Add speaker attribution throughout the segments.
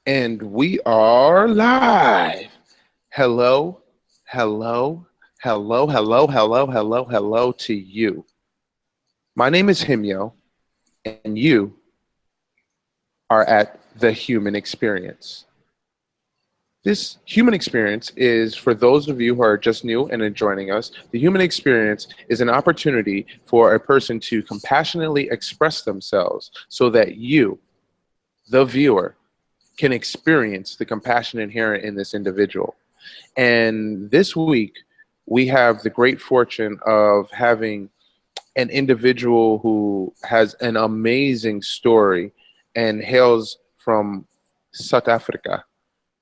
Speaker 1: And we are live. Hello, hello, hello to you. My name is Himyo, and you are at the Human Experience. This human experience is for those of you who are just new and joining us. The human experience is an opportunity for a person to compassionately express themselves so that you, the viewer, can experience the compassion inherent in this individual. And this week, we have the great fortune of having an individual who has an amazing story and hails from South Africa.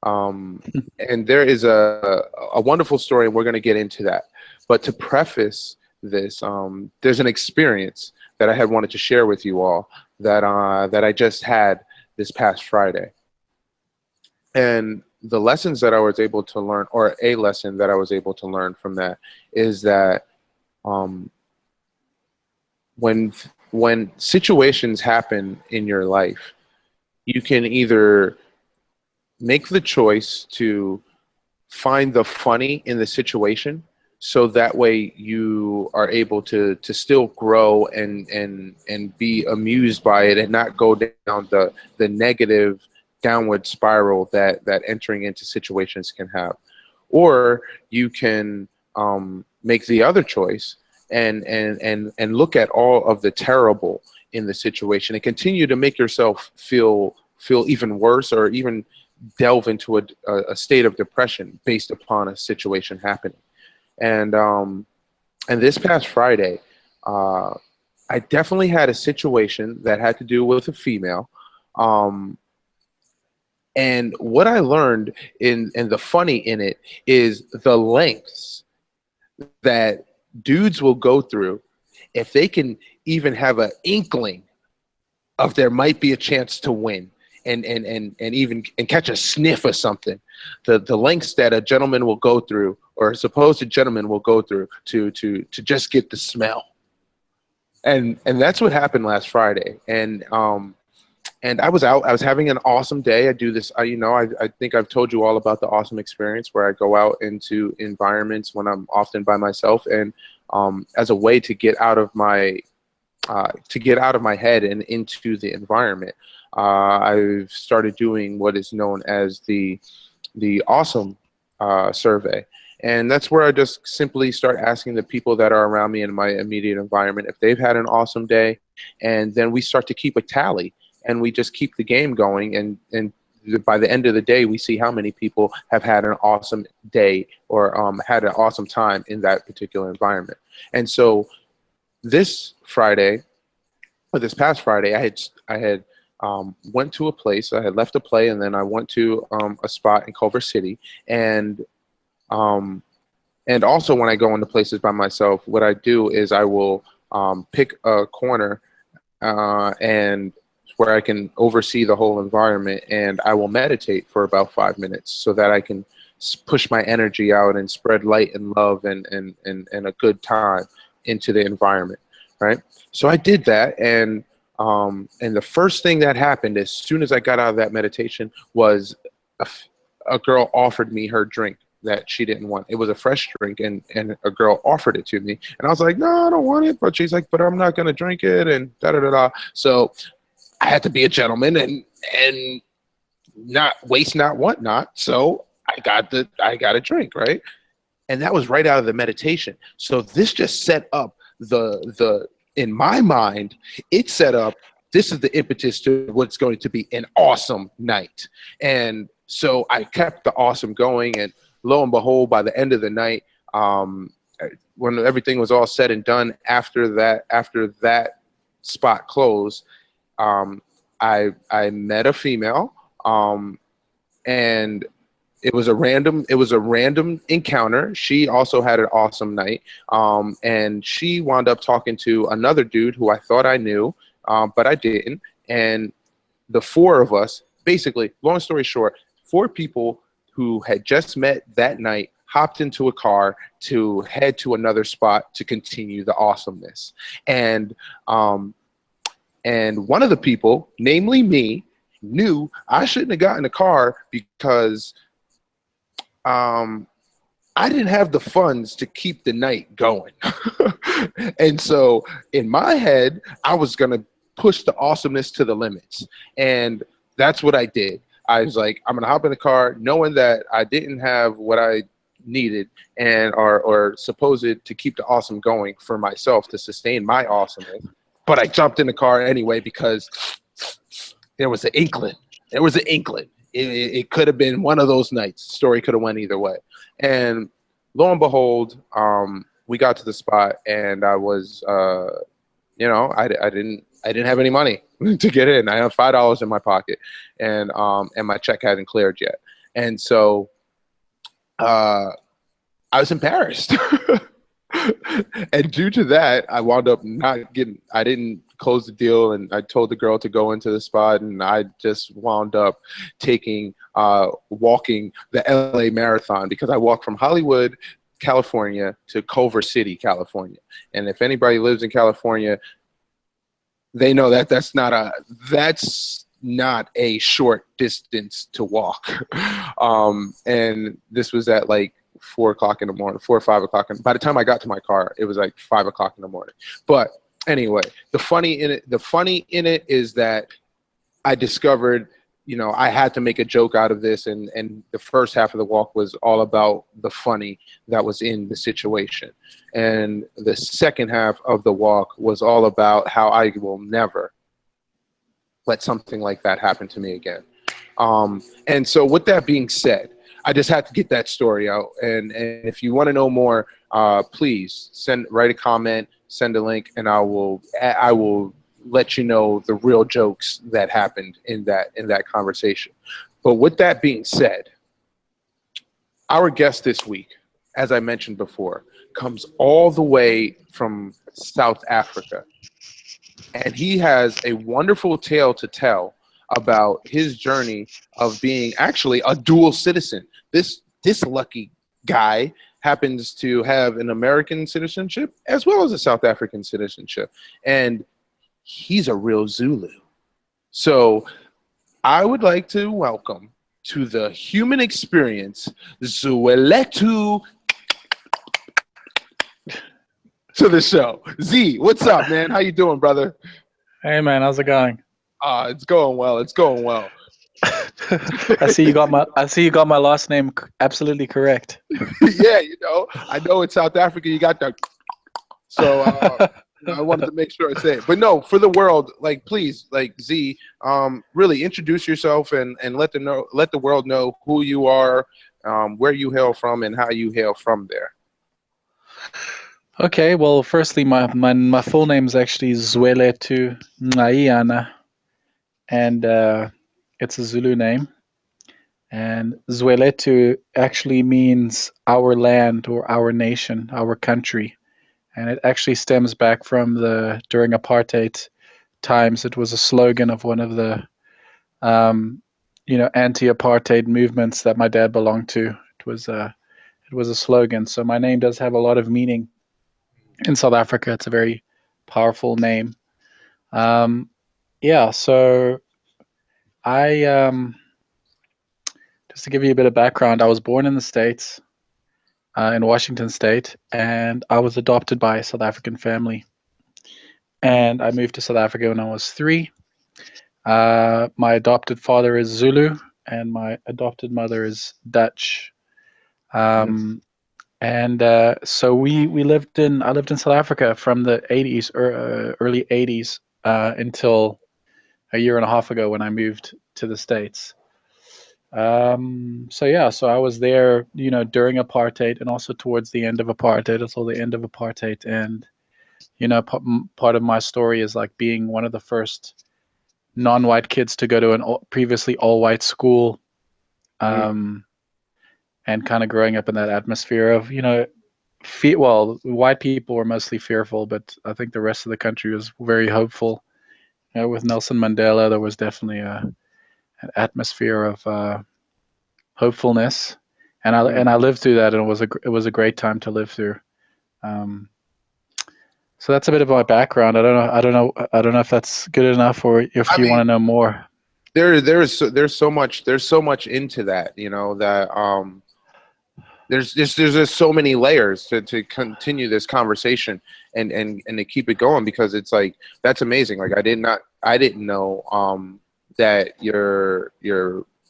Speaker 1: And there is a wonderful story, and we're going to get into that. But to preface this, there's an experience that I had wanted to share with you all that I just had this past Friday. And the lessons that I was able to learn, or a lesson that I was able to learn from that, is that when situations happen in your life, you can either make the choice to find the funny in the situation, so that way you are able to still grow and be amused by it and not go down the negative downward spiral that entering into situations can have. Or you can make the other choice and look at all of the terrible in the situation and continue to make yourself feel even worse, or even delve into a state of depression based upon a situation happening. And this past Friday, I definitely had a situation that had to do with a female. And what I learned and the funny in it is the lengths that dudes will go through if they can even have an inkling of there might be a chance to win and even catch a sniff of something. The lengths that a gentleman will go through, or a supposed gentleman will go through to just get the smell. And that's what happened last Friday. And I was out. I was having an awesome day. I do this. I think I've told you all about the awesome experience where I go out into environments when I'm often by myself, and as a way to get out of my head and into the environment. I've started doing what is known as the awesome survey. And that's where I just simply start asking the people that are around me in my immediate environment if they've had an awesome day. And then we start to keep a tally, and we just keep the game going. And by the end of the day, we see how many people have had an awesome day, or had an awesome time in that particular environment. And so this past Friday, I had went to a place. I had left a play, and then I went to a spot in Culver City. And also, when I go into places by myself, what I do is I will pick a corner and where I can oversee the whole environment, and I will meditate for about 5 minutes so that I can push my energy out and spread light and love and a good time into the environment, right? So I did that, and the first thing that happened as soon as I got out of that meditation was a girl offered me her drink that she didn't want. It was a fresh drink, and a girl offered it to me, and I was like, no, I don't want it. But she's like, but I'm not gonna drink it, and da da da da. So I had to be a gentleman and not waste, not want not. So I got a drink, right? And that was right out of the meditation. So this just set up the in my mind, it set up, this is the impetus to what's going to be an awesome night. And so I kept the awesome going, and lo and behold, by the end of the night, when everything was all said and done, after that spot closed, I met a female, and it was a random encounter. She also had an awesome night, and she wound up talking to another dude who I thought I knew, but I didn't. And the four of us, basically, long story short, 4 people who had just met that night hopped into a car to head to another spot to continue the awesomeness. And one of the people, namely me, knew I shouldn't have gotten a car because I didn't have the funds to keep the night going. And so in my head, I was going to push the awesomeness to the limits. And that's what I did. I was like, I'm going to hop in the car knowing that I didn't have what I needed and or supposed to keep the awesome going for myself to sustain my awesomeness. But I jumped in the car anyway because there was an inkling. There was an inkling. It could have been one of those nights. The story could have went either way. And lo and behold, we got to the spot, and I was, I didn't have any money to get in. I had $5 in my pocket, and my check hadn't cleared yet. And so I was embarrassed. And due to that, I wound up I didn't close the deal, and I told the girl to go into the spot, and I just wound up walking the LA Marathon, because I walked from Hollywood, California to Culver City, California. And if anybody lives in California, they know that that's not a short distance to walk. And this was at like 4 o'clock in the morning, 4 or 5 o'clock. By the time I got to my car, it was like 5 o'clock in the morning. But anyway, the funny in it is that I discovered, I had to make a joke out of this, and the first half of the walk was all about the funny that was in the situation. And the second half of the walk was all about how I will never let something like that happen to me again. And so with that being said, I just had to get that story out. And if you want to know more, please write a comment, send a link, and I will let you know the real jokes that happened in that conversation. But with that being said, our guest this week, as I mentioned before, comes all the way from South Africa. And he has a wonderful tale to tell about his journey of being actually a dual citizen. This lucky guy happens to have an American citizenship as well as a South African citizenship. And he's a real Zulu. So I would like to welcome to the human experience, Zweletu, to the show. Z, what's up, man? How you doing, brother?
Speaker 2: Hey, man, how's it going?
Speaker 1: It's going well. It's going well.
Speaker 2: I see you got my last name absolutely correct.
Speaker 1: Yeah, I know in South Africa you got that. So I wanted to make sure I say it. But no, for the world, please, Z, really introduce yourself and let the world know who you are, where you hail from, and how you hail from there.
Speaker 2: Okay, well, firstly, my full name is actually Zweletu Ngaiana, and it's a Zulu name. And Zweletu actually means our land or our nation, our country. And it actually stems back from during apartheid times. It was a slogan of one of the, anti-apartheid movements that my dad belonged to. It was a slogan. So my name does have a lot of meaning in South Africa. It's a very powerful name. So I, just to give you a bit of background, I was born in the States, in Washington State, and I was adopted by a South African family. And I moved to South Africa when I was 3. My adopted father is Zulu, and my adopted mother is Dutch. So I lived in South Africa from the 80s, early 80s, until a year and a half ago when I moved to the States. So I was there, during apartheid and also towards the end of apartheid, until the end of apartheid. And, part of my story is like being one of the first non-white kids to go to a previously all-white school, and kind of growing up in that atmosphere of, white people were mostly fearful, but I think the rest of the country was very hopeful. With Nelson Mandela, there was definitely an atmosphere of hopefulness, and I lived through that, and it was a great time to live through. So that's a bit of my background. I don't know if that's good enough, or if you want to know more.
Speaker 1: there's so much into that, you know, that there's just so many layers to continue this conversation and to keep it going, because it's like, that's amazing. Like I didn't know that your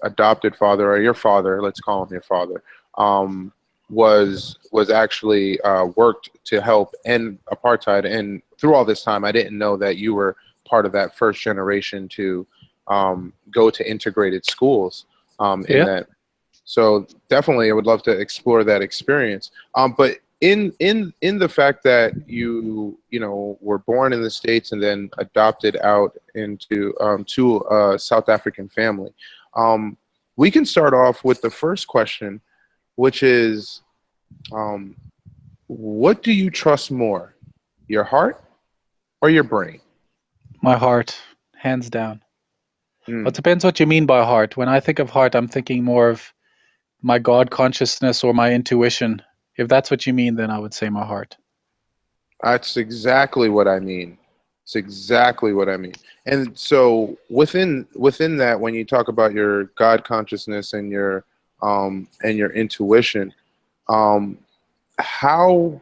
Speaker 1: adopted father, or your father, let's call him your father, was actually worked to help end apartheid. And through all this time, I didn't know that you were part of that first generation to go to integrated schools in
Speaker 2: Yeah.
Speaker 1: that. So definitely, I would love to explore that experience. But in the fact that you know, were born in the States and then adopted out into to a South African family, we can start off with the first question, which is, what do you trust more, your heart or your brain?
Speaker 2: My heart, hands down. Well, it
Speaker 1: Mm,
Speaker 2: depends what you mean by heart. When I think of heart, I'm thinking more of my God consciousness or my intuition. If that's what you mean, then I would say my heart.
Speaker 1: that's exactly what I mean. It's exactly what I mean. And so within that, when you talk about your God consciousness and your intuition, um, how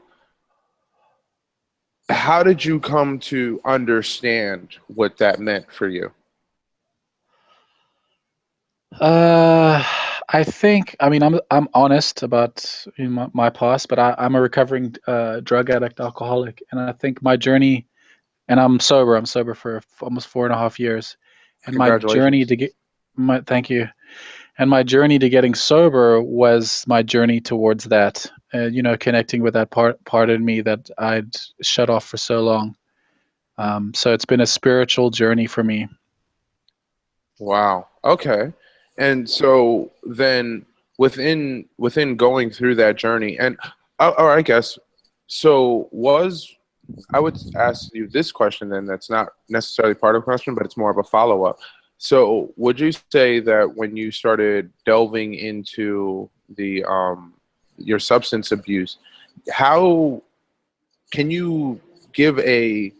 Speaker 1: how did you come to understand what that meant for you?
Speaker 2: Uh, I think, I mean, I'm honest about my past, but I'm a recovering drug addict, alcoholic, and I think my journey, and I'm sober. I'm sober for almost 4.5 years, and my journey
Speaker 1: Congratulations.
Speaker 2: to get my thank you, and my journey to getting sober was my journey towards that. Connecting with that part in me that I'd shut off for so long. So it's been a spiritual journey for me.
Speaker 1: Wow. Okay. And so then within going through that journey, and or I guess, so was I would ask you this question then, that's not necessarily part of the question, but it's more of a follow-up. So would you say that when you started delving into the your substance abuse, how can you give a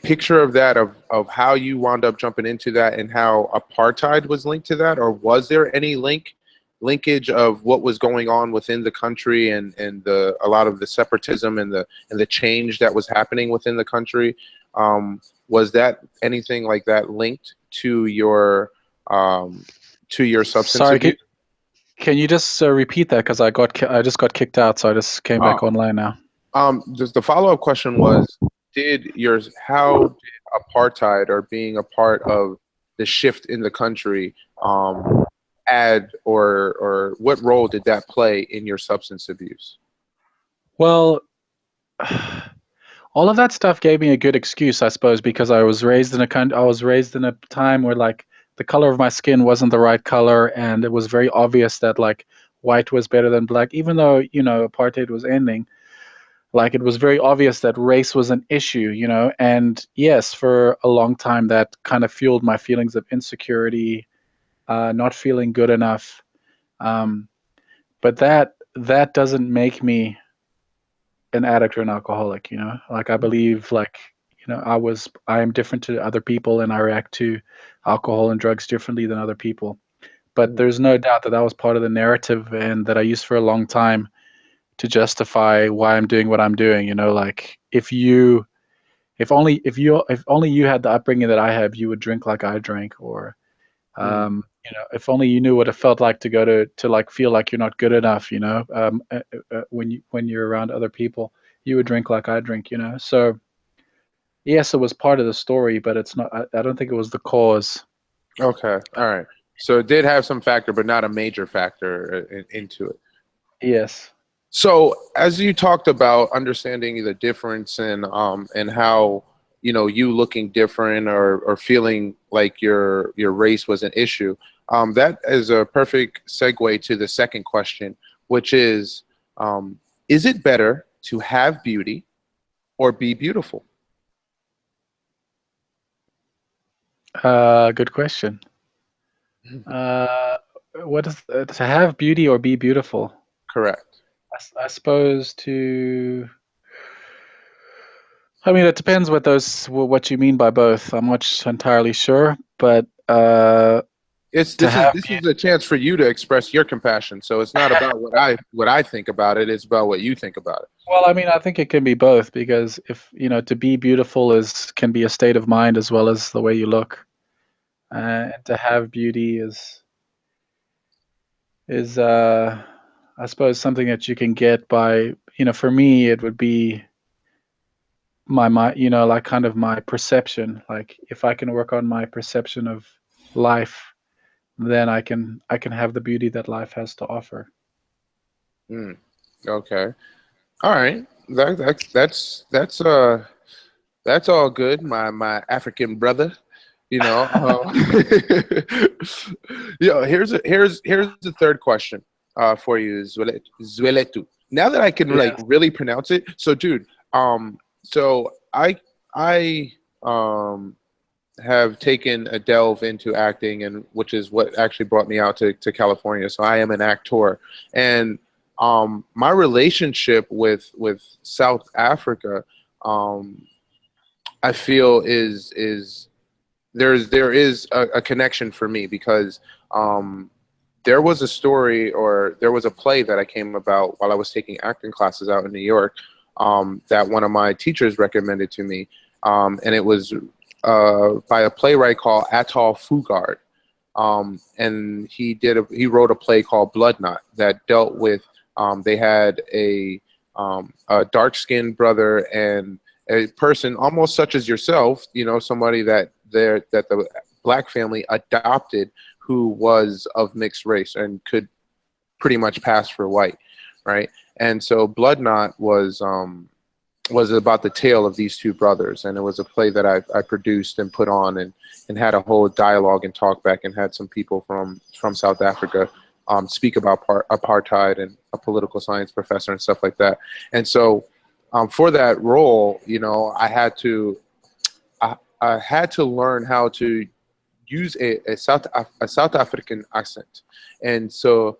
Speaker 1: picture of that, of how you wound up jumping into that and how apartheid was linked to that, or was there any linkage of what was going on within the country and the a lot of the separatism and the change that was happening within the country? Was that anything like that linked um, to your substance
Speaker 2: Sorry,
Speaker 1: abuse?
Speaker 2: can you just repeat that? Because I just got kicked out, so I just came back
Speaker 1: Oh,
Speaker 2: online now.
Speaker 1: the follow-up question was, how did apartheid, or being a part of the shift in the country, add, or what role did that play in your substance abuse?
Speaker 2: Well, all of that stuff gave me a good excuse, I suppose, because I was raised in a time where like the color of my skin wasn't the right color, and it was very obvious that like white was better than black, even though apartheid was ending. Like it was very obvious that race was an issue, and yes, for a long time that kind of fueled my feelings of insecurity, not feeling good enough. Um, but that doesn't make me an addict or an alcoholic. Like I believe, like I am different to other people, and I react to alcohol and drugs differently than other people. But there's no doubt that that was part of the narrative, and that I used for a long time to justify why I'm doing what I'm doing. Like if only you had the upbringing that I have, you would drink like I drank, or
Speaker 1: Mm.
Speaker 2: if only you knew what it felt like to go to like feel like you're not good enough, when you're around other people, you would drink like I drink. So yes, it was part of the story, but it's not. I don't think it was the cause.
Speaker 1: Okay, all right. So it did have some factor, but not a major factor into it.
Speaker 2: Yes.
Speaker 1: So as you talked about understanding the difference and how, you know, you looking different, or feeling like your race was an issue, that is a perfect segue to the second question, which is it better to have beauty or be beautiful?
Speaker 2: Good question. Uh, what is to have beauty or be beautiful?
Speaker 1: Correct.
Speaker 2: I suppose to. I mean, it depends what you mean by both. I'm not entirely sure, but
Speaker 1: This
Speaker 2: to have
Speaker 1: is a chance for you to express your compassion. So it's not about what I think about it. It's about what you think about it.
Speaker 2: well, I mean, I think it can be both because if to be beautiful can be a state of mind as well as the way you look. And to have beauty is I suppose something that you can get by for me it would be my like kind of my perception. Like if I can work on my perception of life, then I can have the beauty that life has to offer.
Speaker 1: Mm, okay. All right. That's all good. My African brother. You know. Here's the third question for you, Zweletu. Now that I can like
Speaker 2: Yes.
Speaker 1: really pronounce it, so dude, so I have taken a delve into acting, and which is what actually brought me out to California. So I am an actor, and my relationship with South Africa, I feel is there is a connection for me because there was a story or there was a play that I came about while I was taking acting classes out in New York, that one of my teachers recommended to me, and it was by a playwright called Atal Fugard, and he wrote a play called Blood Knot that dealt with they had a dark-skinned brother and a person almost such as yourself, somebody that the black family adopted who was of mixed race and could pretty much pass for white, right? And so Blood Knot was about the tale of these two brothers, and it was a play that I produced and put on and had a whole dialogue and talk back and had some people from South Africa speak about apartheid and a political science professor and stuff like that. And so for that role, I had to learn how to use a South African accent. And so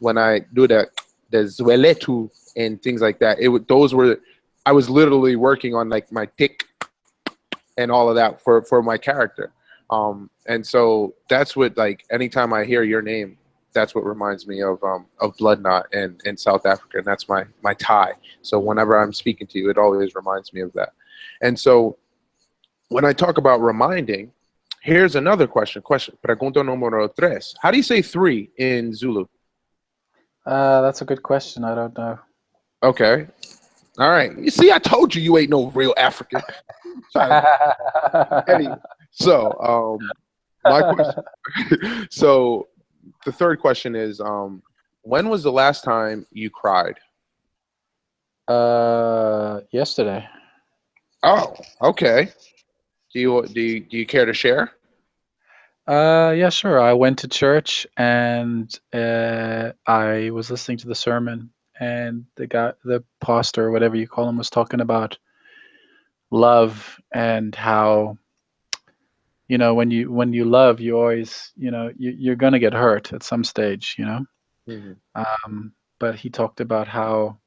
Speaker 1: when I do the Zweletu and things like that, I was literally working on like my tick and all of that for my character. And so that's what, like, anytime I hear your name, that's what reminds me of Blood Knot and South Africa, and that's my tie. So whenever I'm speaking to you, it always reminds me of that. And so when I talk about reminding, here's another question. Pregunta número tres. How do you say three in Zulu?
Speaker 2: That's a good question. I don't know.
Speaker 1: Okay. All right. You see, I told you you ain't no real African. Anyway, so my question. So the third question is, when was the last time you cried?
Speaker 2: Yesterday.
Speaker 1: Oh, okay. Do you care to share?
Speaker 2: Yeah, sure. I went to church and I was listening to the sermon, and the pastor, whatever you call him, was talking about love and how when you love, you always you're gonna get hurt at some stage.
Speaker 1: Mm-hmm.
Speaker 2: But he talked about how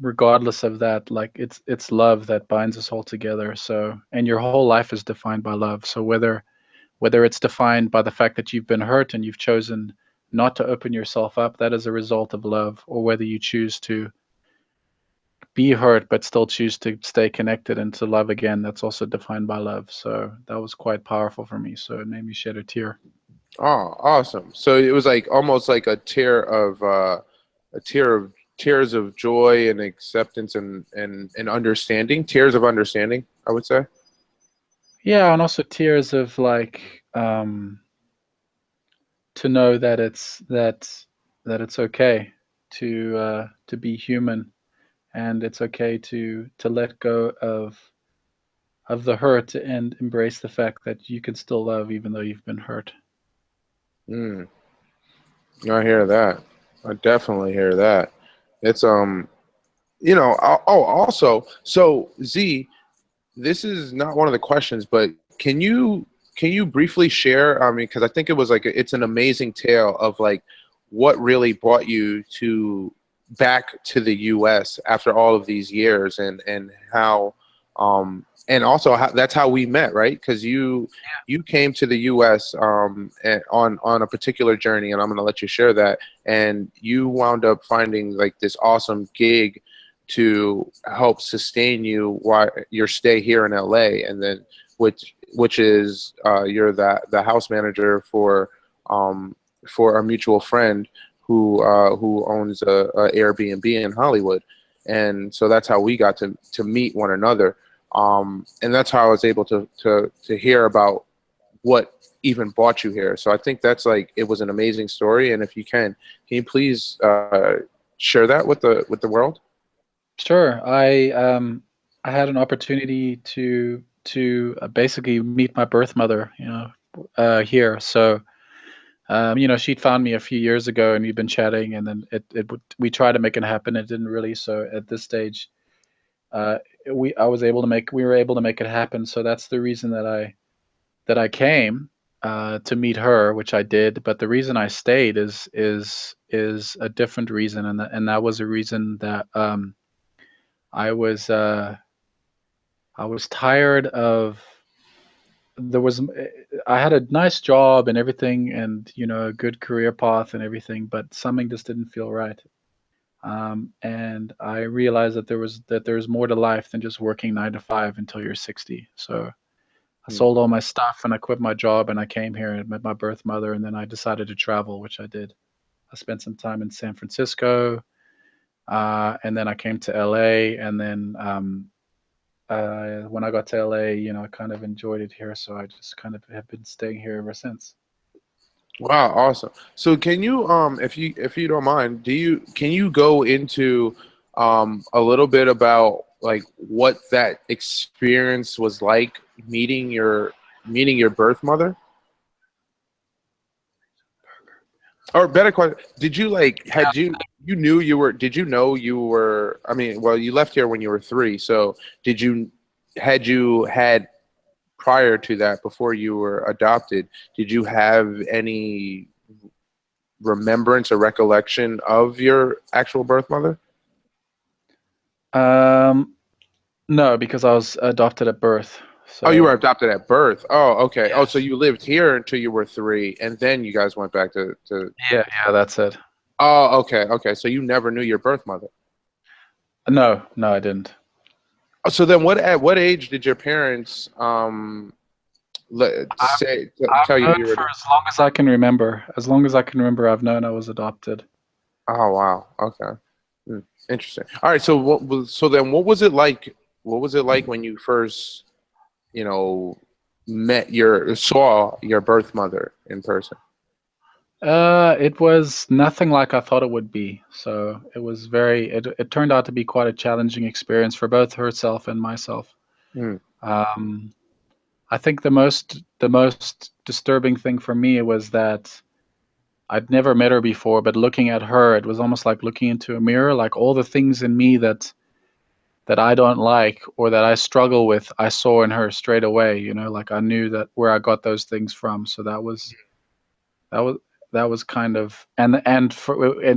Speaker 2: regardless of that, like it's love that binds us all together. So, and your whole life is defined by love. So whether it's defined by the fact that you've been hurt and you've chosen not to open yourself up, that is a result of love, or whether you choose to be hurt but still choose to stay connected and to love again, that's also defined by love. So that was quite powerful for me. So it made me shed a tear.
Speaker 1: Oh, awesome! So it was like almost like a tears of joy and acceptance and understanding, tears of understanding, I would say.
Speaker 2: Yeah, and also tears of like to know that it's okay to be human, and it's okay to let go of the hurt and embrace the fact that you can still love even though you've been hurt.
Speaker 1: Mm, I hear that. I definitely hear that. It's also, so Z, this is not one of the questions, but can you briefly share? I mean, because I think it was like it's an amazing tale of like what really brought you to back to the U.S. after all of these years, and how and also that's how we met, right? Because you came to the U.S. On a particular journey, and I'm going to let you share that. And you wound up finding like this awesome gig to help sustain you while your stay here in L.A. And then which is you're the house manager for a mutual friend who owns a Airbnb in Hollywood. And so that's how we got to meet one another. And that's how I was able to hear about what even brought you here. So I think that's like, it was an amazing story. And if can you please share that with the world?
Speaker 2: Sure. I had an opportunity to basically meet my birth mother, here. So she'd found me a few years ago, and we've been chatting, and then we tried to make it happen. It didn't really. So at this stage, we were able to make it happen. So that's the reason that I came to meet her, which I did. But the reason I stayed is a different reason, and that was a reason that I was I was tired of there was I had a nice job and everything, and a good career path and everything, but something just didn't feel right. And I realized that there's more to life than just working 9 to 5 until you're 60. So I
Speaker 1: Hmm.
Speaker 2: sold all my stuff and I quit my job and I came here and met my birth mother, and then I decided to travel, which I did. I spent some time in San Francisco, and then I came to LA, and then when I got to LA, I kind of enjoyed it here, so I just kind of have been staying here ever since.
Speaker 1: Wow, awesome. So can you, if you don't mind, can you go into a little bit about like what that experience was like meeting your birth mother? Or better question, did you like had you knew you were did you know you were, I mean, well, you left here when you were 3, so had prior to that, before you were adopted, did you have any remembrance or recollection of your actual birth mother?
Speaker 2: Um, no, because I was adopted at birth.
Speaker 1: Oh, you were
Speaker 2: So
Speaker 1: adopted at birth. Oh, okay. Oh, so
Speaker 2: yes,
Speaker 1: you lived here until you were 3, and then you guys went back to.
Speaker 2: yeah, that's it.
Speaker 1: Oh, okay, okay. So you never knew your birth mother.
Speaker 2: No, no, I didn't.
Speaker 1: Oh, so then, at what age did your parents
Speaker 2: I've
Speaker 1: tell
Speaker 2: I've
Speaker 1: you
Speaker 2: known
Speaker 1: you were?
Speaker 2: for as long as I can remember. As long as I can remember, I've known I was adopted.
Speaker 1: Oh, wow. Okay. Hmm. Interesting. All right. So what was it like? What was it like when you first, you know, saw your birth mother in person?
Speaker 2: It was nothing like I thought it would be. So it turned out to be quite a challenging experience for both herself and myself.
Speaker 1: Hmm.
Speaker 2: Um, I think the most disturbing thing for me was that I'd never met her before, but looking at her, it was almost like looking into a mirror. Like all the things in me that I don't like or that I struggle with, I saw in her straight away. Like I knew that where I got those things from. So that was that was kind of and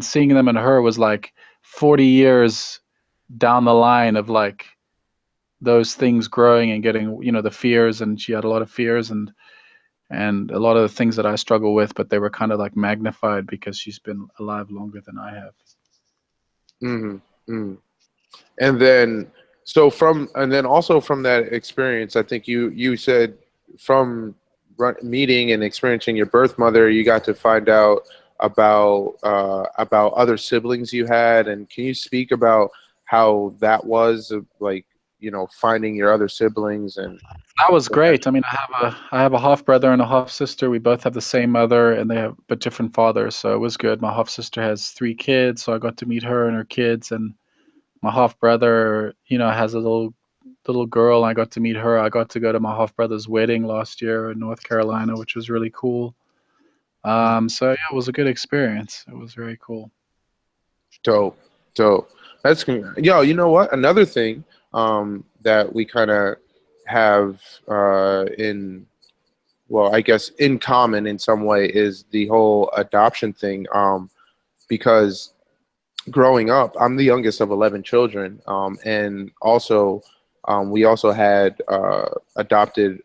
Speaker 2: seeing them in her was like 40 years down the line of like those things growing and getting the fears, and she had a lot of fears and a lot of the things that I struggle with, but they were kind of like magnified because she's been alive longer than I have.
Speaker 1: Hmm. Hmm. And then, and then also from that experience, I think you said from meeting and experiencing your birth mother, you got to find out about other siblings you had. And can you speak about how that was, like, finding your other siblings and
Speaker 2: That was
Speaker 1: what that?
Speaker 2: great. I mean, I have a half brother and a half sister. We both have the same mother, and they have but different fathers, so it was good. My half sister has 3 kids, so I got to meet her and her kids, and my half brother, has a little girl. And I got to meet her. I got to go to my half brother's wedding last year in North Carolina, which was really cool. So yeah, it was a good experience. It was very cool.
Speaker 1: Dope, dope. Yo, you know what? Another thing that we kind of have in well, I guess in common in some way is the whole adoption thing. Because growing up, I'm the youngest of 11 children, and also we also had adopted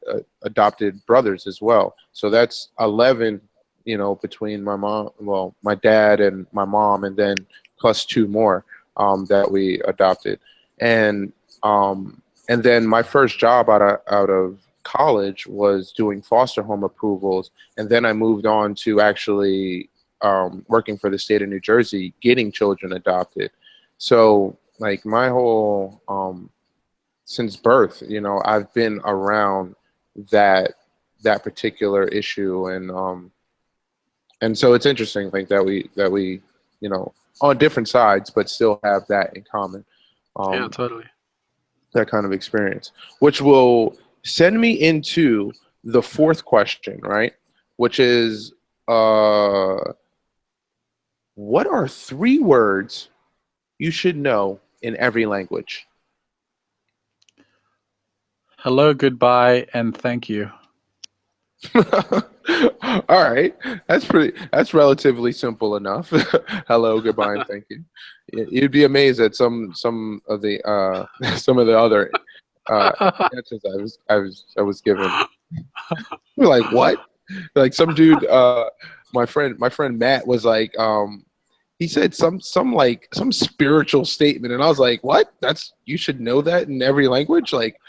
Speaker 1: brothers as well. So that's 11, between my dad and my mom, and then plus two more that we adopted. And and then my first job out of college was doing foster home approvals, and then I moved on to actually working for the state of New Jersey, getting children adopted. So like my whole since birth, I've been around that particular issue, and so it's interesting, like that we on different sides, but still have that in common.
Speaker 2: Yeah, totally.
Speaker 1: That kind of experience, which will send me into the fourth question, right? Which is, what are 3 words you should know in every language?
Speaker 2: Hello, goodbye, and thank you.
Speaker 1: All right, that's relatively simple enough. Hello, goodbye, and thank you. You'd be amazed at some of the some of the other answers I was given. You're like, what? Like some dude, my friend Matt was like, he said some spiritual statement, and I was like, what? You should know that in every language, like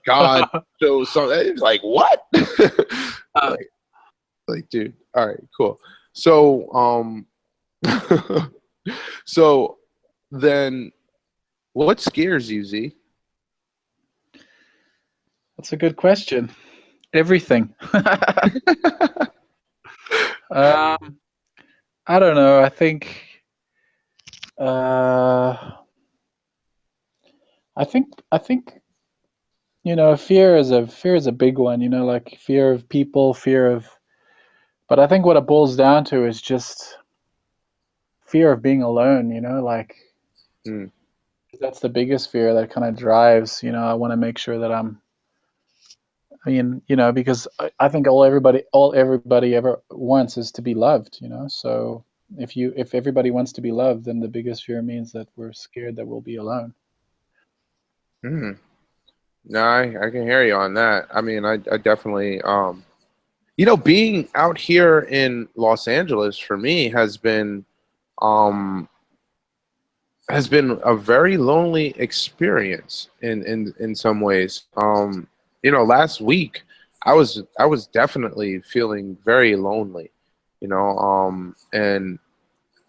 Speaker 1: God shows something. It's like, what? like, dude. All right, cool. So, so then, what scares you, Z?
Speaker 2: That's a good question. Everything. I don't know. I think. I think. Fear is a big one. Like fear of people, fear of. But I think what it boils down to is just fear of being alone. Like that's the biggest fear that kind of drives. I want to make sure that because I think all everybody ever wants is to be loved. So if everybody wants to be loved, then the biggest fear means that we're scared that we'll be alone.
Speaker 1: No, I can hear you on that. I mean, I definitely, being out here in Los Angeles for me has been a very lonely experience in some ways. Last week I was definitely feeling very lonely, and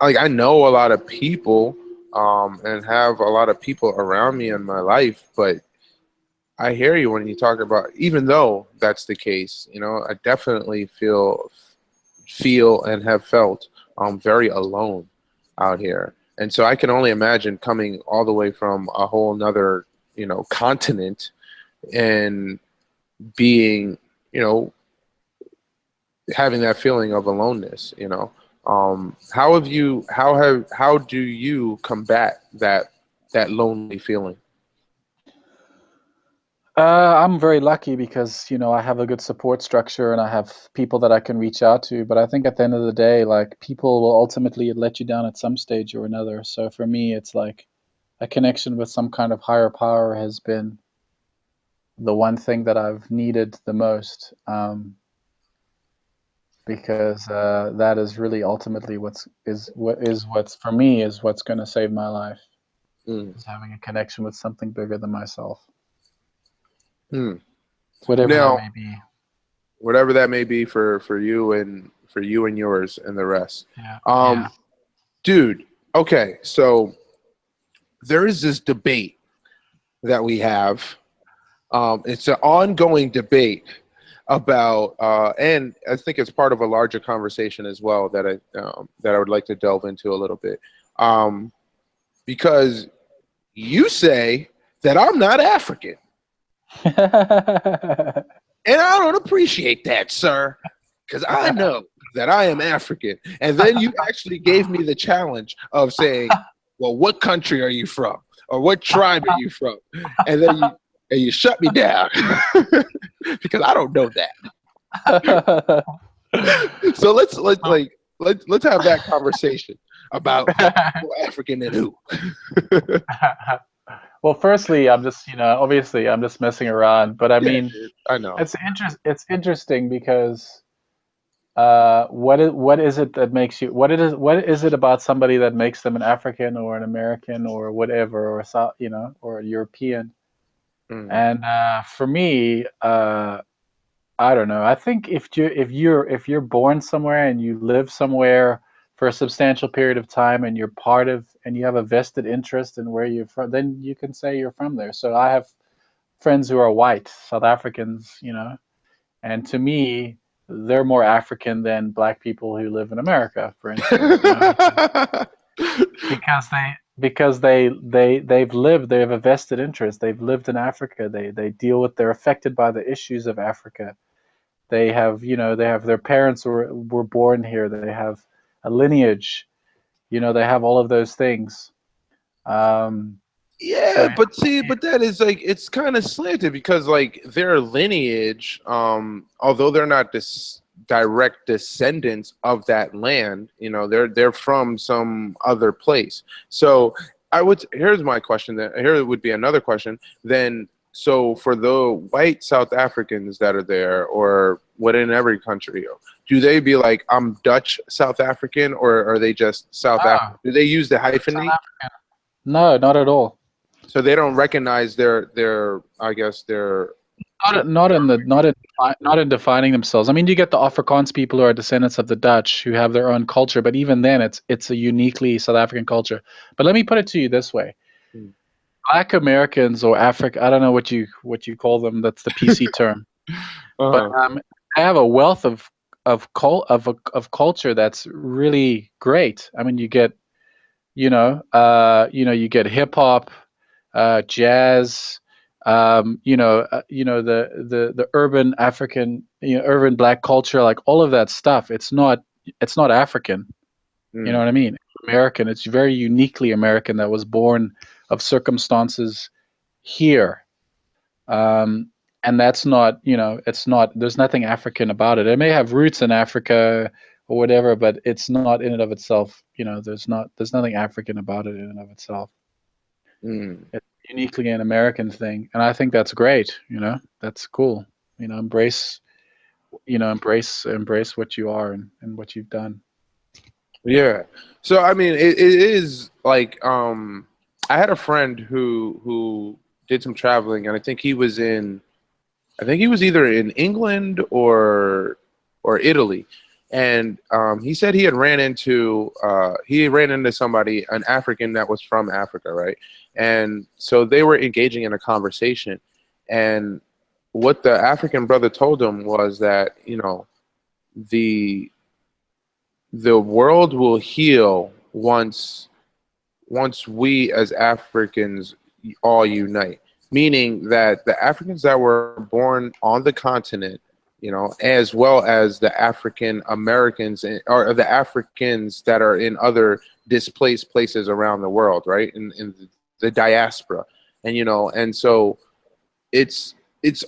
Speaker 1: like I know a lot of people, and have a lot of people around me in my life, but I hear you when you talk about, even though that's the case, I definitely feel and have felt very alone out here. And so I can only imagine coming all the way from a whole nother, continent, and being, having that feeling of aloneness, how do you combat that lonely feeling?
Speaker 2: I'm very lucky because I have a good support structure and I have people that I can reach out to. But I think at the end of the day, like people will ultimately let you down at some stage or another. So for me, it's like a connection with some kind of higher power has been the one thing that I've needed the most, because that is really ultimately what's for me is what's going to save my life, is having a connection with something bigger than myself. Whatever
Speaker 1: Now,
Speaker 2: that may be.
Speaker 1: Whatever that may be for you and yours and the rest.
Speaker 2: Yeah.
Speaker 1: Dude, okay, so there is this debate that we have. It's an ongoing debate about, and I think it's part of a larger conversation as well that I would like to delve into a little bit, because you say that I'm not African. And I don't appreciate that, sir, because I know that I am African. And then you actually gave me the challenge of saying, well, what country are you from? Or what tribe are you from? And then you shut me down because I don't know that. So let's have that conversation about who African and who.
Speaker 2: Well, firstly, I'm just, obviously, I'm just messing around, but I
Speaker 1: Yeah,
Speaker 2: mean,
Speaker 1: dude, I know.
Speaker 2: it's interesting because what is it that makes you what is it about somebody that makes them an African or an American or whatever or South, or a European?
Speaker 1: Mm.
Speaker 2: And for me, I don't know. I think if you're born somewhere and you live somewhere for a substantial period of time and you're part of and you have a vested interest in where you're from, then you can say you're from there. So I have friends who are white, South Africans, and to me, they're more African than black people who live in America, for instance, they have a vested interest. They've lived in Africa. They deal with they're affected by the issues of Africa. They have their parents were born here. They have a lineage. They have all of those things. Um, so
Speaker 1: Yeah, but see, but that is like it's kind of slanted because like their lineage, although they're not direct descendants of that land, they're from some other place. So here's my question then. Here would be another question then. So for the white South Africans that are there, or what in every country, do they be like, I'm Dutch South African, or are they just South African?
Speaker 2: ah,
Speaker 1: Do they use the
Speaker 2: South
Speaker 1: hyphenate?
Speaker 2: African. No, not at all.
Speaker 1: So they don't recognize their I guess their
Speaker 2: Not in defining themselves. I mean, you get the Afrikaans people who are descendants of the Dutch who have their own culture, but even then, it's a uniquely South African culture. But let me put it to you this way: Black Americans or Africa, I don't know what you call them. That's the PC term. But
Speaker 1: uh
Speaker 2: I have a wealth of culture that's really great. I mean, you get hip hop, jazz, the urban African, urban black culture, like all of that stuff. It's not African. You know
Speaker 1: mm,
Speaker 2: what I mean? It's American. It's very uniquely American that was born of circumstances here. Um, and that's not, it's not. There's nothing African about it. It may have roots in Africa or whatever, but it's not in and of itself. There's nothing African about it in and of itself.
Speaker 1: mm.
Speaker 2: It's uniquely an American thing, and I think that's great. That's cool. Embrace, embrace what you are and what you've done.
Speaker 1: Yeah. So I mean, it is like I had a friend who did some traveling, and I think he was either in England or Italy, and he said he ran into somebody, an African that was from Africa, right? And so they were engaging in a conversation, and what the African brother told him was that the the world will heal once we as Africans all unite. Meaning that the Africans that were born on the continent, as well as the African Americans or the Africans that are in other displaced places around the world, right? In the diaspora. And so it's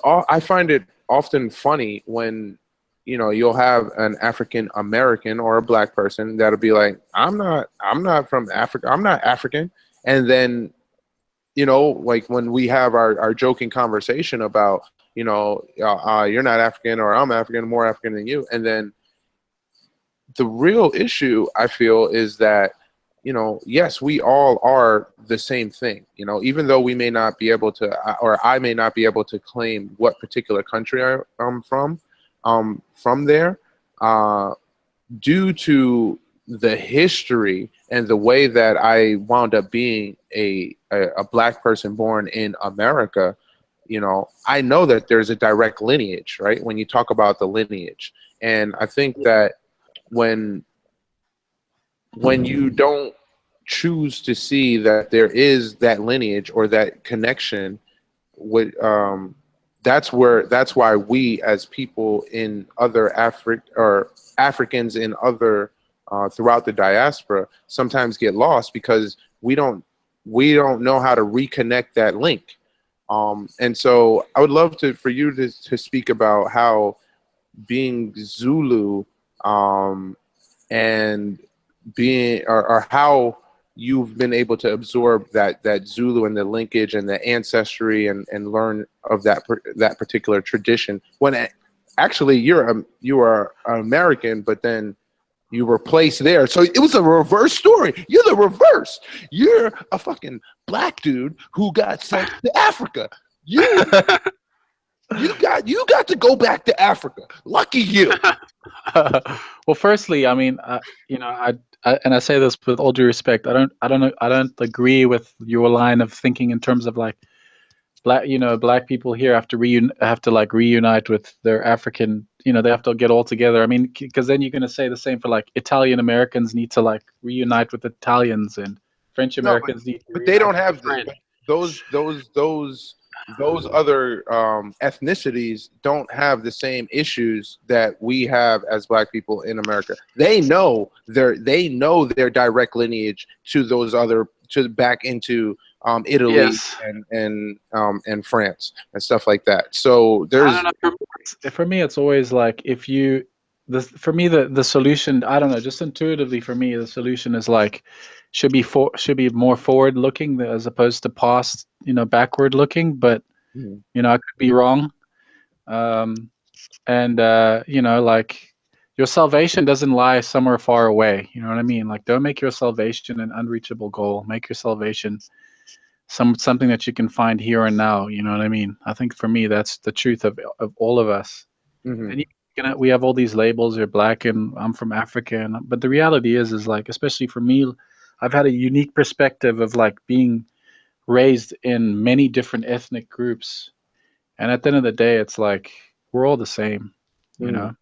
Speaker 1: all I find it often funny when you'll have an African American or a black person that'll be like, I'm not from Africa, I'm not African. And then like when we have our joking conversation about you're not African or I'm African, more African than you. And then the real issue I feel is that yes, we all are the same thing. Even though we may not be able to, or I may not be able to claim what particular country I'm from there, uh, due to the history and the way that I wound up being a black person born in America. I know that there's a direct lineage, right? When you talk about the lineage, and I think that when you don't choose to see that there is that lineage or that connection with that's why we as people in other Africans in other throughout the diaspora sometimes get lost because we don't know how to reconnect that link. And so I would love for you to speak about how being Zulu, and being or how you've been able to absorb that Zulu and the linkage and the ancestry and learn of that particular tradition when actually you are American, but then you were placed there. So it was a reverse story. You're the reverse. You're a fucking black dude who got sent to Africa. You got to go back to Africa. Lucky you.
Speaker 2: Well, firstly, I mean, and I say this with all due respect. I don't agree with your line of thinking in terms of like black people here have to reunite with their African. They have to get all together. I mean, because then you're going to say the same for like Italian Americans need to like reunite with Italians, and French Americans need to
Speaker 1: but they don't have
Speaker 2: French.
Speaker 1: those other ethnicities don't have the same issues that we have as black people in America. They know their direct lineage to those other back into Italy,
Speaker 2: Yes.
Speaker 1: and France and stuff like that. So there's
Speaker 2: I don't know. For me, it's always like for me the solution. I don't know. Just intuitively, for me, the solution is like should be more forward looking as opposed to past, backward looking. But I could be wrong. Like your salvation doesn't lie somewhere far away. You know what I mean? Like, don't make your salvation an unreachable goal. Make your salvation something that you can find here and now. You know what I mean? I think for me, that's the truth of all of us. And we have all these labels. You're black, and I'm from Africa, but the reality is like, especially for me, I've had a unique perspective of like being raised in many different ethnic groups, and at the end of the day, it's like we're all the same,
Speaker 1: Yeah.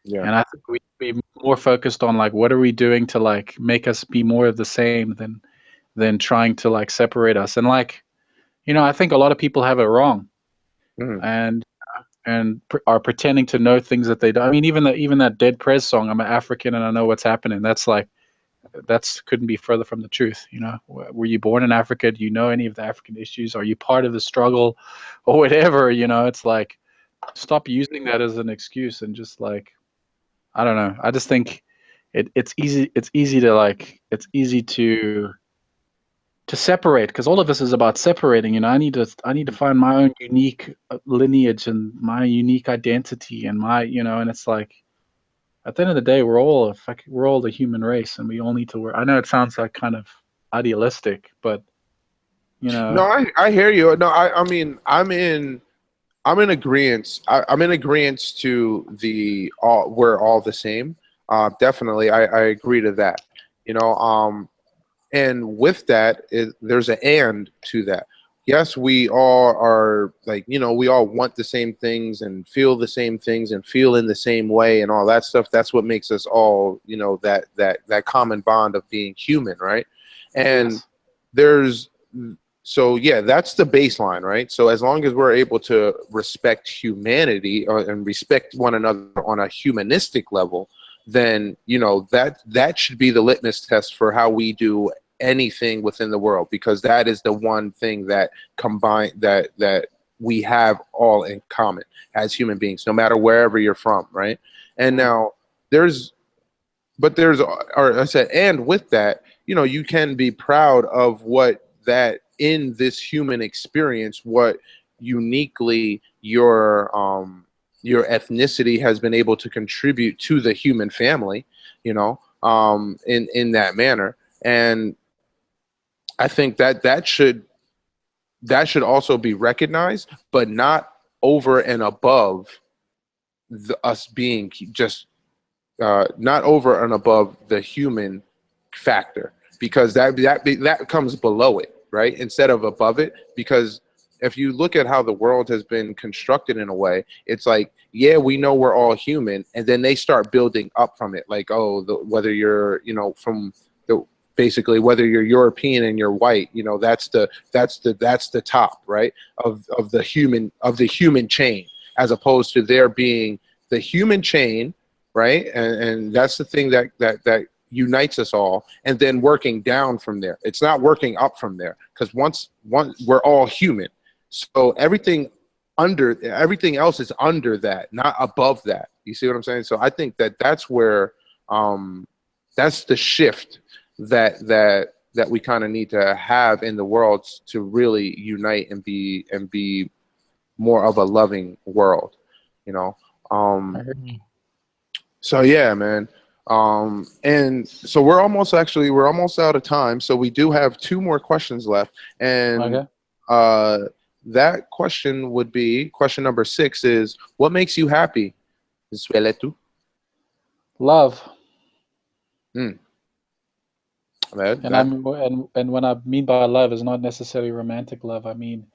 Speaker 2: And I think we'd be more focused on like what are we doing to like make us be more of the same than trying to like separate us. And like, I think a lot of people have it wrong, and are pretending to know things that they don't. I mean, even that Dead Prez song, "I'm an African and I know what's happening." That's couldn't be further from the truth. Were you born in Africa? Do you know any of the African issues? Are you part of the struggle, or whatever? It's like, stop using that as an excuse and just like, I don't know. I just think it's easy. It's easy to separate, because all of this is about separating. I need to find my own unique lineage and my unique identity and my, and it's like, at the end of the day, we're all the human race, and we all need to work. I know it sounds like kind of idealistic, but
Speaker 1: No, I hear you. No, I mean, I'm in agreement. I'm in agreement to we're all the same. Definitely, I agree to that. And with that, there's an and to that. Yes, we all are like, we all want the same things and feel the same things and feel in the same way and all that stuff. That's what makes us all, that common bond of being human, right? And so yeah, that's the baseline, right? So as long as we're able to respect humanity and respect one another on a humanistic level, then that should be the litmus test for how we do anything within the world, because that is the one thing that that we have all in common as human beings, no matter wherever you're from, right? And now and with that, you can be proud of what that in this human experience, what uniquely your ethnicity has been able to contribute to the human family, in that manner. And I think that should also be recognized, but not over and above us being just not over and above the human factor, because that comes below it, right? Instead of above it, because if you look at how the world has been constructed in a way, it's like, yeah, we know we're all human, and then they start building up from it, like, whether you're, from the basically whether you're European and you're white, that's the top, right, of the human chain, as opposed to there being the human chain, right, and that's the thing that unites us all, and then working down from there. It's not working up from there, because once we're all human, so everything else is under that, not above that. You see what I'm saying? So I think that's where that's the shift that that we kind of need to have in the world to really unite and be more of a loving world, you know.
Speaker 2: I heard you.
Speaker 1: So yeah, man. And so we're almost out of time. So we do have two more questions left, and
Speaker 2: Okay.
Speaker 1: uh, that question would be question number 6 is what makes you happy? Suele tú?
Speaker 2: Love.
Speaker 1: Mm, man,
Speaker 2: And
Speaker 1: that.
Speaker 2: and when I mean by love is not necessarily romantic love. I mean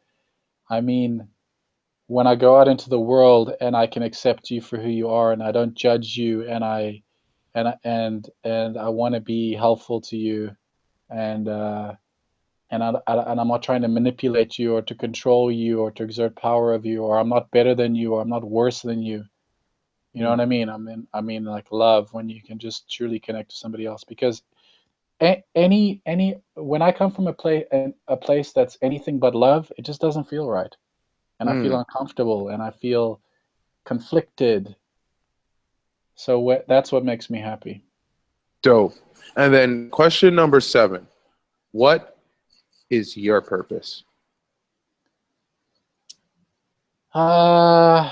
Speaker 2: when I go out into the world and I can accept you for who you are and I don't judge you and I want to be helpful to you and and I'm not trying to manipulate you or to control you or to exert power of you or I'm not better than you or I'm not worse than you. You know
Speaker 1: Mm,
Speaker 2: what I mean? I mean like love when you can just truly connect to somebody else because any when I come from a place that's anything but love, it just doesn't feel right, and I feel
Speaker 1: mm,
Speaker 2: uncomfortable, and I feel conflicted. So that's what makes me happy.
Speaker 1: dope. And then question number 7: what is your purpose?
Speaker 2: Uh,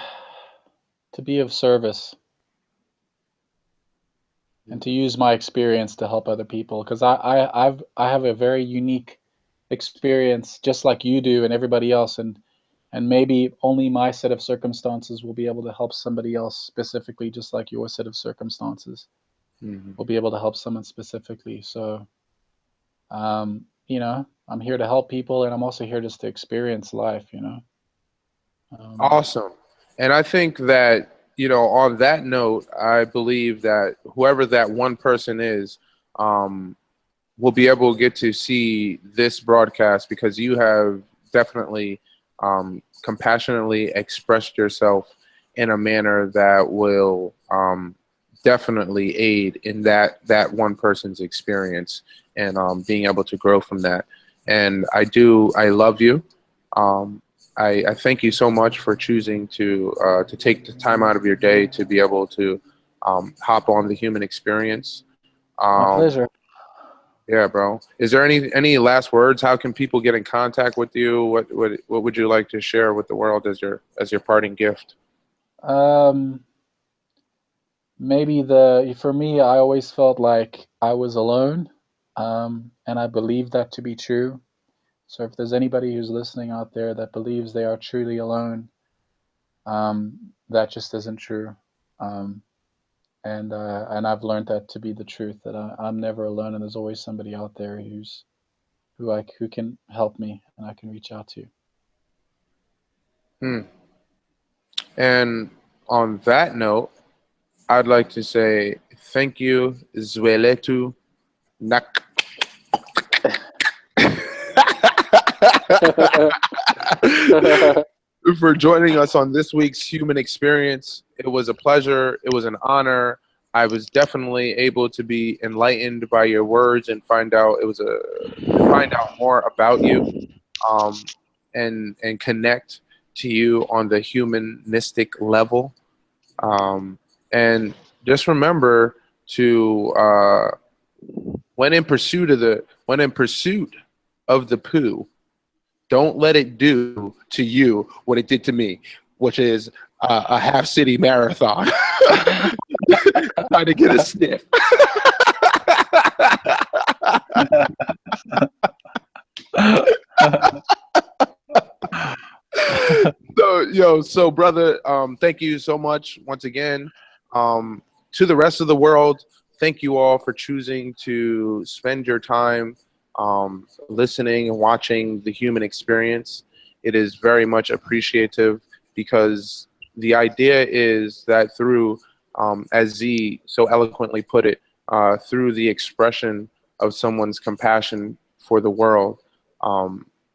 Speaker 2: to be of service and to use my experience to help other people, because I have a very unique experience, just like you do, and everybody else, and maybe only my set of circumstances will be able to help somebody else specifically, just like your set of circumstances
Speaker 1: Mm-hmm.
Speaker 2: will be able to help someone specifically. So, I'm here to help people, and I'm also here just to experience life. Um,
Speaker 1: Awesome. And I think that, on that note, I believe that whoever that one person is, um, will be able to get to see this broadcast because you have definitely compassionately expressed yourself in a manner that will definitely aid in that one person's experience and being able to grow from that. And I love you. Um, I thank you so much for choosing to take the time out of your day to be able to hop on the human experience.
Speaker 2: my
Speaker 1: Um,
Speaker 2: pleasure.
Speaker 1: yeah, bro. Is there any last words? How can people get in contact with you? What would you like to share with the world as your parting gift?
Speaker 2: Um, Maybe for me, I always felt like I was alone, and I believe that to be true. So if there's anybody who's listening out there that believes they are truly alone, that just isn't true. Um, and I've learned that to be the truth that I'm never alone, and there's always somebody out there who can help me and I can reach out to.
Speaker 1: Hmm. And on that note, I'd like to say thank you, Zweletu Nak. For joining us on this week's Human Experience. It was a pleasure. It was an honor. I was definitely able to be enlightened by your words and find out more about you, um, and connect to you on the humanistic level. Um, and just remember to when in pursuit of the poo, don't let it do to you what it did to me, which is a half city marathon. Trying to get a sniff. So brother, thank you so much once again. Um, to the rest of the world, thank you all for choosing to spend your time listening and watching the human experience. It is very much appreciative because the idea is that through, as Z so eloquently put it, through the expression of someone's compassion for the world,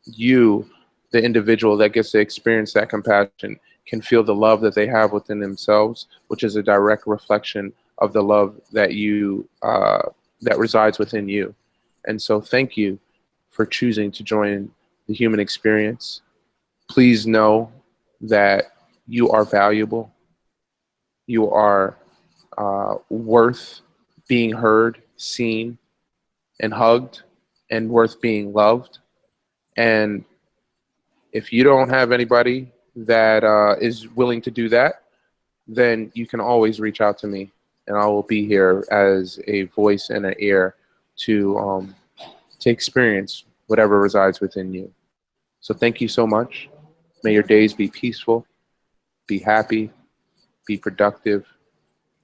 Speaker 1: you, the individual that gets to experience that compassion, can feel the love that they have within themselves, which is a direct reflection of the love that resides within you. And so, thank you for choosing to join the human experience. Please know that you are valuable. You are worth being heard, seen, and hugged. and worth being loved. And if you don't have anybody that is willing to do that, then you can always reach out to me, and I will be here as a voice and an ear to experience whatever resides within you. So thank you so much. May your days be peaceful, be happy, be productive,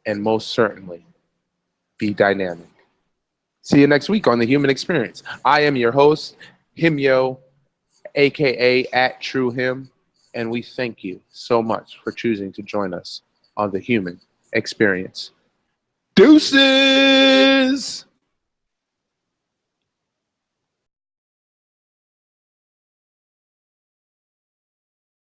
Speaker 1: and most certainly be dynamic. See you next week on The Human Experience. I am your host, Himyo, aka @TrueHim, and we thank you so much for choosing to join us on The Human Experience. Deuces!